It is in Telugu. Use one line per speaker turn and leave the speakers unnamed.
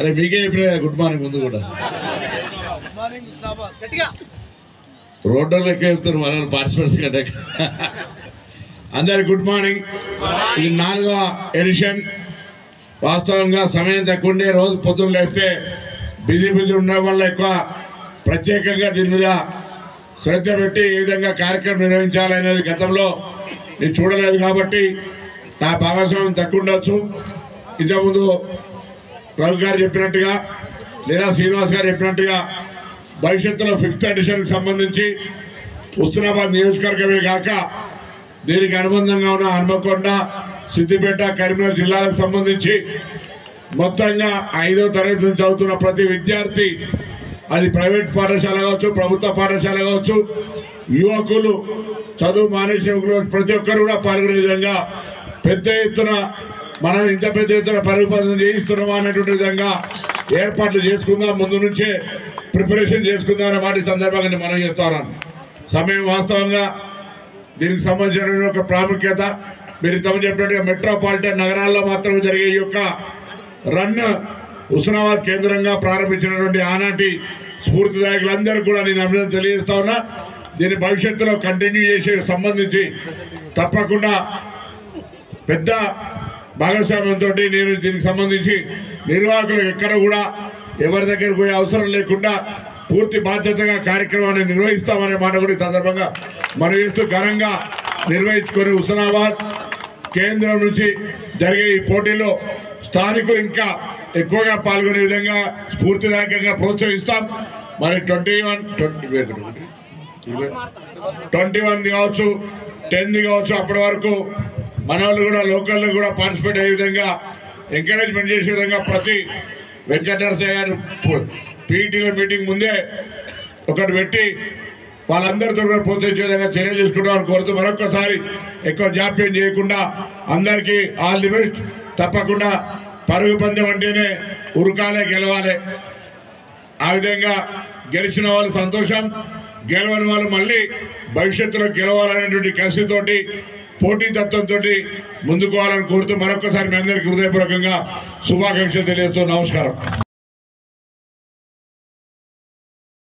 అరే మీకే గుడ్ మార్నింగ్ ముందు కూడా రోడ్లలో ఎక్కువ చెప్తారు మన పార్టిసిపెంట్స్ కంటే. అందరికి గుడ్ మార్నింగ్. ఇది 4వ ఎడిషన్. వాస్తవంగా సమయం తక్కువ ఉండే రోజు పొద్దున్న లేస్తే బిజీ ఉండడం వల్ల ఎక్కువ ప్రత్యేకంగా దీని మీద శ్రద్ధ పెట్టి ఈ విధంగా కార్యక్రమం నిర్వహించాలనేది గతంలో నేను చూడలేదు కాబట్టి నా భాగస్వామ్యం తక్కువ ఉండొచ్చు. ఇంతకుముందు రవి గారు చెప్పినట్టుగా లేదా శ్రీనివాస్ గారు చెప్పినట్టుగా భవిష్యత్తులో 5th ఎడిషన్కి సంబంధించి హుస్నాబాద్ నియోజకవర్గమే కాక దీనికి అనుబంధంగా ఉన్న హన్మకొండ, సిద్దిపేట, కరీంనగర్ జిల్లాలకు సంబంధించి మొత్తంగా 5వ తరగతి నుంచి చదువుతున్న ప్రతి విద్యార్థి, అది ప్రైవేట్ పాఠశాల కావచ్చు, ప్రభుత్వ పాఠశాల కావచ్చు, యువకులు, చదువు మానేసిన యువకులు ప్రతి ఒక్కరు కూడా పాల్గొనే విధంగా పెద్ద ఎత్తున మనం ఇంత పెద్ద ఎత్తున పరిపాలన చేయిస్తున్నామా అనేటువంటి విధంగా ఏర్పాట్లు చేసుకుందాం, ముందు నుంచే ప్రిపరేషన్ చేసుకుందాం అనే మాట సందర్భంగా మనం చేస్తున్నాం. సమయం వాస్తవంగా దీనికి సంబంధించిన ఒక ప్రాముఖ్యత మీరు ఇంతకుముందు చెప్పినట్టుగా మెట్రోపాలిటన్ నగరాల్లో మాత్రమే జరిగే ఈ యొక్క రన్ హుస్నాబాద్ కేంద్రంగా ప్రారంభించినటువంటి ఆనాటి స్ఫూర్తిదాయకులందరూ కూడా నేను అభినందన తెలియజేస్తా ఉన్నా. దీని భవిష్యత్తులో కంటిన్యూ చేసే సంబంధించి తప్పకుండా పెద్ద భాగస్వామ్యంతో నేను దీనికి సంబంధించి నిర్వాహకులు ఎక్కడ కూడా ఎవరి దగ్గర పోయే అవసరం లేకుండా పూర్తి బాధ్యతగా కార్యక్రమాన్ని నిర్వహిస్తామనే మాట కూడా ఈ సందర్భంగా మనం చేస్తూ ఘనంగా నిర్వహించుకొని హుస్నాబాద్ కేంద్రం నుంచి జరిగే ఈ పోటీలో స్థానికులు ఇంకా ఎక్కువగా పాల్గొనే విధంగా స్ఫూర్తిదాయకంగా ప్రోత్సహిస్తాం. మరి 21 కావచ్చు, 10 కావచ్చు, అప్పటి వరకు మన వాళ్ళు కూడా లోకల్లో కూడా పార్టిసిపేట్ అయ్యే విధంగా ఎంకరేజ్మెంట్ చేసే విధంగా ప్రతి వెంకటరసయ్య గారు పీఈటీల మీటింగ్ ముందే ఒకటి పెట్టి వాళ్ళందరితో కూడా ప్రోత్సహించే విధంగా చర్యలు తీసుకుంటామని కోరుతూ మరొకసారి ఎక్కువ జాప్యం చేయకుండా అందరికీ ఆల్ ది బెస్ట్. తప్పకుండా పరుగు పందెం అంటేనే ఉరకాలే, గెలవాలి. ఆ విధంగా గెలిచిన వాళ్ళు సంతోషం, గెలవని వాళ్ళు మళ్ళీ భవిష్యత్తులో గెలవాలనేటువంటి కసితోటి, పోటీతత్వంతో ముందుకోవాలని కోరుతూ మరొకసారి మీ అందరికీ హృదయపూర్వకంగా శుభాకాంక్షలు తెలియజేస్తూ నమస్కారం.